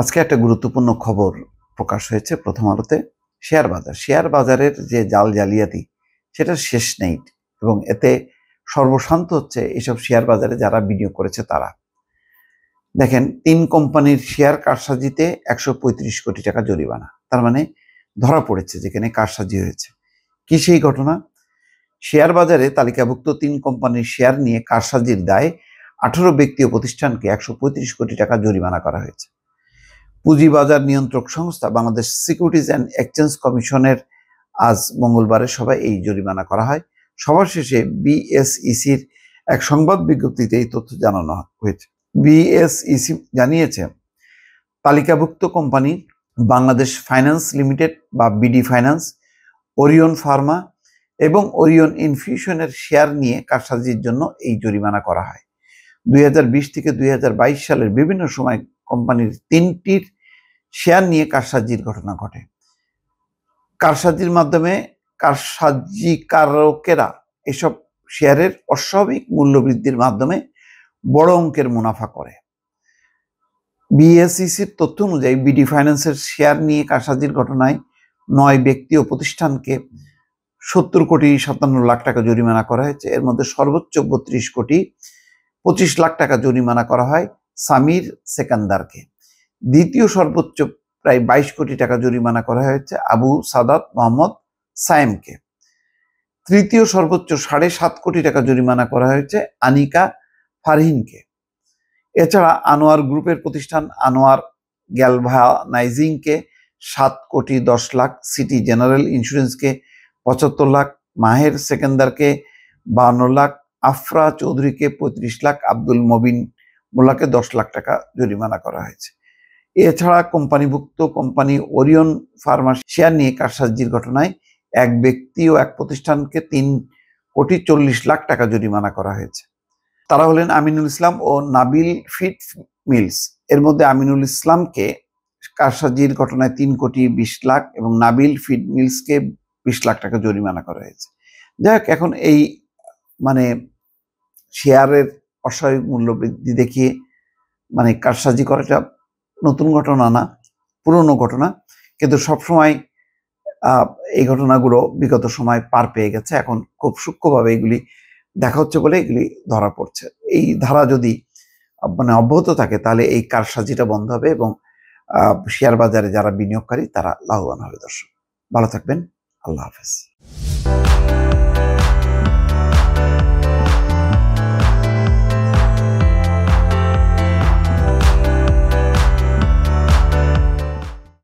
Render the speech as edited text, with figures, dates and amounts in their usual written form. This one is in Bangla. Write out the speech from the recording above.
আজকে একটা গুরুত্বপূর্ণ খবর প্রকাশ হয়েছে প্রথম আলোতে। শেয়ার বাজারের যে জাল জালিয়াতি সেটার শেষ নেই এবং এতে সর্বশান্ত হচ্ছে এসব শেয়ার বাজারে যারা বিনিয়োগ করেছে তারা। দেখেন, 3 কোম্পানির শেয়ার কারসাজিতে 135 কোটি টাকা জরিমানা। তার মানে ধরা পড়েছে যেখানে কারসাজি হয়েছে। কি সেই ঘটনা? শেয়ার বাজারে তালিকাভুক্ত 3 কোম্পানির শেয়ার নিয়ে কারসাজির দায়ে 18 ব্যক্তি ও প্রতিষ্ঠানকে 135 কোটি টাকা জরিমানা করা হয়েছে। পুঁজিবাজার নিয়ন্ত্রক সংস্থা বাংলাদেশ সিকিউরিটিজ অ্যান্ড এক্সচেঞ্জ কমিশনের আজ মঙ্গলবারের সভায় এই জরিমানা করা হয়। সভা শেষে বিএসইসির এক সংবাদ বিজ্ঞপ্তিতে এই তথ্য জানানো হয়েছে। বিএসইসি জানিয়েছে, তালিকাভুক্ত কোম্পানি বাংলাদেশ ফাইন্যান্স লিমিটেড বা বিডি ফাইন্যান্স, ওরিয়ন ফার্মা এবং ওরিয়ন ইনফিউশনের শেয়ার নিয়ে কারসাজির জন্য এই জরিমানা করা হয়। 2020 থেকে 2022 সালের বিভিন্ন সময় কোম্পানির 3টির শেয়ার নিয়ে কারসাজির ঘটনা ঘটে। কারসাজির মাধ্যমে কারসাজিকারকেরা এসব শেয়ারের অস্বাভাবিক মূল্য বৃদ্ধির মাধ্যমে বড় অঙ্কের মুনাফা করে। বিএসইসির তথ্য অনুযায়ী বিডি ফাইন্যান্সের শেয়ার নিয়ে কারসাজির ঘটনায় 9 ব্যক্তি ও প্রতিষ্ঠানকে 70 কোটি 57 লাখ টাকা জরিমানা করা হয়েছে। এর মধ্যে সর্বোচ্চ 32 কোটি 25 লাখ টাকা জরিমানা করা হয় সামির সেকান্দারকে। দ্বিতীয় সর্বোচ্চ প্রায় 22 কোটি টাকা জরিমানা করা হয়েছে আবু সাদাত মোহাম্মদ সায়েমকে। তৃতীয় সর্বোচ্চ 7.5 কোটি টাকা জরিমানা করা হয়েছে আনিকা ফারহিনকে। এছাড়া আনোয়ার গ্রুপের প্রতিষ্ঠান আনোয়ার গ্যালভানাইজিংকে 7 কোটি 10 লাখ, সিটি জেনারেল ইন্স্যুরেন্সকে 75 লাখ, মাহের সেকেন্দারকে 52 লাখ, আফরা চৌধুরীকে 35 লাখ, আব্দুল মবিন মোল্লাকে 10 লাখ টাকা জরিমানা করা হয়েছে। এছাড়া কোম্পানিভুক্ত কোম্পানি ওরিয়ন ফার্মা শেয়ার নিয়ে কারসাজির ঘটনায় এক ব্যক্তি ও এক প্রতিষ্ঠানকে 3 কোটি 40 লাখ টাকা জরিমানা করা হয়েছে। তারা হলেন আমিনুল ইসলাম ও নাবিল ফিড মিলস। এর মধ্যে আমিনুল ইসলামকে কারসাজির ঘটনায় 3 কোটি 20 লাখ এবং নাবিল ফিড মিলসকে 20 লাখ টাকা জরিমানা করা হয়েছে। যাই হোক, এখন এই শেয়ারের অস্বাভাবিক মূল্য বৃদ্ধি দেখিয়ে কারসাজি করাটা নতুন ঘটনা না, পুরনো ঘটনা, কিন্তু সবসময় এই ঘটনাগুলো বিগত সময় পার পেয়ে গেছে। এখন খুব সূক্ষ্মভাবে এগুলি দেখা হচ্ছে বলে এগুলি ধরা পড়ছে। এই ধারা যদি অব্যাহত থাকে তাহলে এই কারসাজিটা বন্ধ হবে এবং শেয়ার বাজারে যারা বিনিয়োগকারী তারা লাভবান হবে। দর্শক ভালো থাকবেন, আল্লাহ হাফেজ।